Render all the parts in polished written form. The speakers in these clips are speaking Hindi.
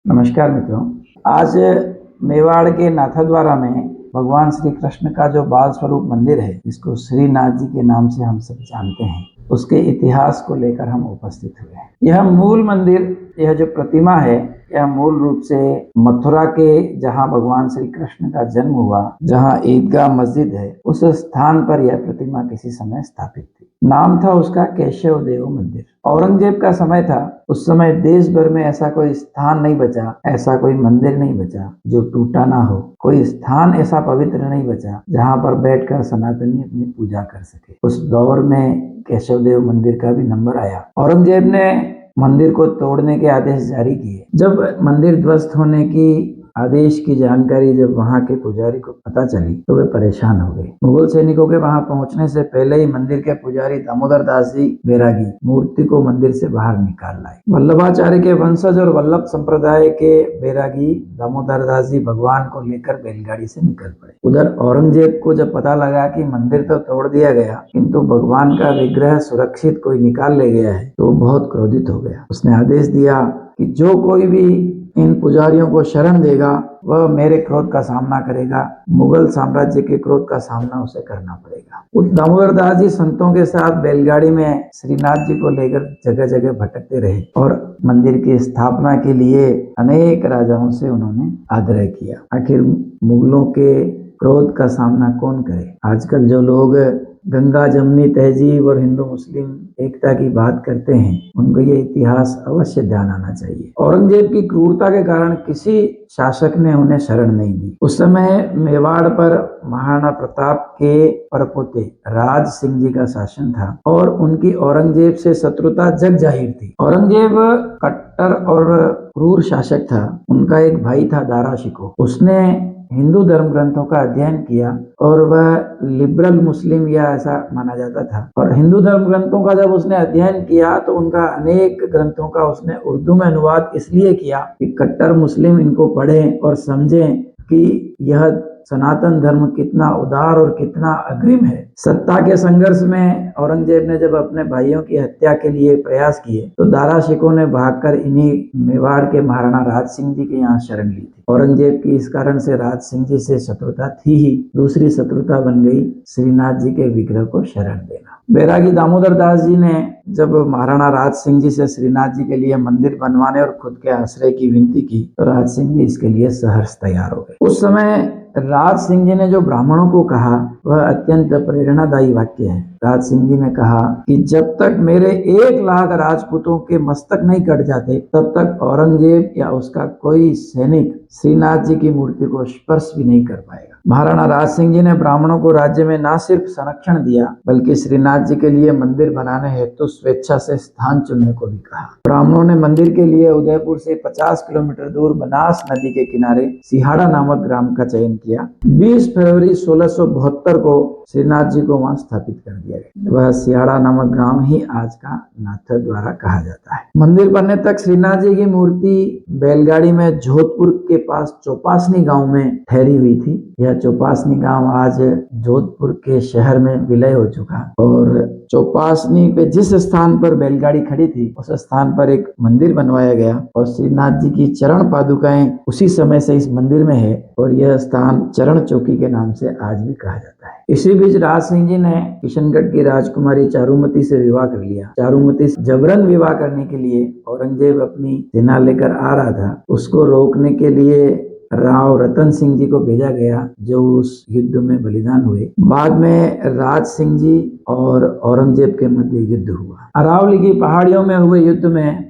नमस्कार मित्रों। आज मेवाड़ के नाथद्वारा में भगवान श्री कृष्ण का जो बाल स्वरूप मंदिर है, जिसको श्रीनाथ जी के नाम से हम सब जानते हैं, उसके इतिहास को लेकर हम उपस्थित हुए हैं। यह मूल मंदिर, यह जो प्रतिमा है, यह मूल रूप से मथुरा के जहां भगवान श्री कृष्ण का जन्म हुआ, जहां ईदगाह मस्जिद है, उस स्थान पर यह प्रतिमा किसी समय स्थापित थी। नाम था उसका केशव देव मंदिर। औरंगजेब का समय था, उस समय देश भर में ऐसा कोई स्थान नहीं बचा, ऐसा कोई मंदिर नहीं बचा जो टूटा ना हो, कोई स्थान ऐसा पवित्र नहीं बचा जहां पर बैठकर सनातनी अपनी पूजा कर सके। उस दौर में केशव देव मंदिर का भी नंबर आया। औरंगजेब ने मंदिर को तोड़ने के आदेश जारी किए। जब मंदिर ध्वस्त होने की आदेश की जानकारी जब वहां के पुजारी को पता चली तो वे परेशान हो गए। मुगल सैनिकों के वहां पहुंचने से पहले ही मंदिर के पुजारी दामोदर दास जी बैरागी मूर्ति को मंदिर से बाहर निकाल लाए। वल्लभाचार्य के वंशज और वल्लभ संप्रदाय के बैरागी दामोदर दास जी भगवान को लेकर बैलगाड़ी से निकल पड़े। उधर औरंगजेब को जब पता लगा कि मंदिर तो तोड़ दिया गया, किंतु भगवान का विग्रह सुरक्षित कोई निकाल ले गया है, तो बहुत क्रोधित हो गया। उसने आदेश दिया कि जो कोई भी इन पुजारियों को शरण देगा वह मेरे क्रोध का सामना करेगा, मुगल साम्राज्य के क्रोध का सामना उसे करना पड़ेगा। उस दामोदर दास जी संतों के साथ बैलगाड़ी में श्रीनाथ जी को लेकर जगह जगह भटकते रहे और मंदिर की स्थापना के लिए अनेक राजाओं से उन्होंने आग्रह किया। आखिर मुगलों के क्रोध का सामना कौन करे? आजकल जो लोग गंगा जमुनी तहजीब और हिंदू मुस्लिम एकता की बात करते हैं, उनको ये इतिहास अवश्य ध्यान आना चाहिए। औरंगजेब की क्रूरता के कारण किसी शासक ने उन्हें शरण नहीं दी। उस समय मेवाड़ पर महाराणा प्रताप के परपोते राज सिंह जी का शासन था और उनकी औरंगजेब से शत्रुता जग जाहिर थी। औरंगजेब कट्टर और क्रूर शासक था। उनका एक भाई था दारा शिकोह। उसने हिंदू धर्म ग्रंथों का अध्ययन किया और वह लिबरल मुस्लिम या ऐसा माना जाता था। और हिंदू धर्म ग्रंथों का जब उसने अध्ययन किया तो उनका अनेक ग्रंथों का उसने उर्दू में अनुवाद इसलिए किया कि कट्टर मुस्लिम इनको पढ़ें और समझें कि यह सनातन धर्म कितना उदार और कितना अग्रिम है। सत्ता के संघर्ष में औरंगजेब ने जब अपने भाइयों की हत्या के लिए प्रयास किए तो दारा शिकोह ने भागकर इन्हीं मेवाड़ के महाराणा राज सिंह जी के यहाँ शरण ली थी। औरंगजेब की इस कारण से राज सिंह जी से शत्रुता थी ही, दूसरी शत्रुता बन गई श्रीनाथ जी के विग्रह को शरण देना। बैरागी दामोदर दास जी ने जब महाराणा राज सिंह जी से श्रीनाथ जी के लिए मंदिर बनवाने और खुद के आश्रय की विनती की तो राज सिंह जी इसके लिए सहर्ष तैयार हो गए। उस समय राज सिंह जी ने जो ब्राह्मणों को कहा वह अत्यंत प्रेरणादायी वाक्य है। राज सिंह जी ने कहा कि जब तक मेरे 1 लाख राजपूतों के मस्तक नहीं कट जाते तब तक औरंगजेब या उसका कोई सैनिक श्रीनाथ जी की मूर्ति को स्पर्श भी नहीं कर पाएगा। महाराणा राज सिंह जी ने ब्राह्मणों को राज्य में न सिर्फ संरक्षण दिया बल्कि श्रीनाथ जी के लिए मंदिर बनाने हेतु स्वेच्छा से स्थान चुनने को भी कहा। ब्राह्मणों ने मंदिर के लिए उदयपुर से 50 किलोमीटर दूर बनास नदी के किनारे सिहाड़ा नामक ग्राम का चयन किया। 20 फरवरी 1672 को श्रीनाथ जी को वहां स्थापित कर दिया गया। वह सिहाड़ा नामक गांव ही आज का नाथद्वारा कहा जाता है। मंदिर बनने तक श्रीनाथ जी की मूर्ति बैलगाड़ी में जोधपुर के पास चौपासनी गांव में ठहरी हुई थी। यह चौपासनी गांव आज जोधपुर के शहर में विलय हो चुका और चौपासनी पे जिस स्थान पर बैलगाड़ी खड़ी थी उस स्थान पर एक मंदिर बनवाया गया और श्रीनाथ जी की चरण पादुकाएं उसी समय से इस मंदिर में है और यह स्थान चरण चौकी के नाम से आज भी कहा जाता है। इसी बीच राज सिंह जी ने किशनगढ़ की राजकुमारी चारुमती से विवाह कर लिया। चारुमती से जबरन विवाह करने के लिए औरंगजेब अपनी सेना लेकर आ रहा था। उसको रोकने के लिए राव रतन सिंह जी को भेजा गया जो उस युद्ध में बलिदान हुए। बाद में राज सिंह जी और औरंगजेब के मध्य युद्ध हुआ। अरावली की पहाड़ियों में हुए युद्ध में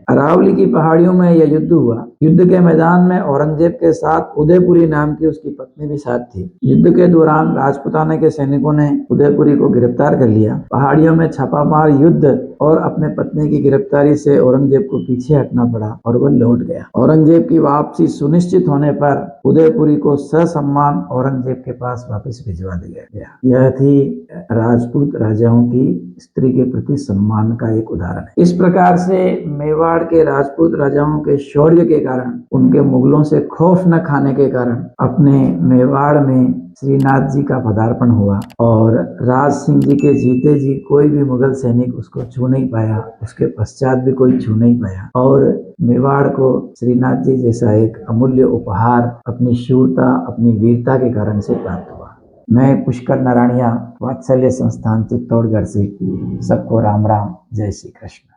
यह युद्ध हुआ। युद्ध के मैदान में औरंगजेब के साथ उदयपुरी नाम की उसकी पत्नी भी साथ थी। युद्ध के दौरान राजपुताना के सैनिकों ने उदयपुरी को गिरफ्तार कर लिया। पहाड़ियों में छापामार युद्ध और अपने पत्नी की गिरफ्तारी से औरंगजेब को पीछे हटना पड़ा और वह लौट गया। औरंगजेब की वापसी सुनिश्चित होने पर उदयपुरी को ससम्मान औरंगजेब के पास वापस भिजवा दिया गया। यह थी राजपूत राजाओं की स्त्री के प्रति सम्मान का एक उदाहरण है। इस प्रकार से मेवाड़ के राजपूत राजाओं के शौर्य के कारण, उनके मुगलों से खौफ न खाने के कारण अपने मेवाड़ में श्रीनाथ जी का पदार्पण हुआ और राज सिंह जी के जीते जी कोई भी मुगल सैनिक उसको छू नहीं पाया, उसके पश्चात भी कोई छू नहीं पाया और मेवाड़ को श्रीनाथ जी जैसा एक अमूल्य उपहार अपनी शूरता, अपनी वीरता के कारण से प्राप्त हुआ। मैं पुष्कर नारायणिया, वात्सल्य संस्थान चित्तौड़गढ़ से सबको राम राम, जय श्री कृष्ण।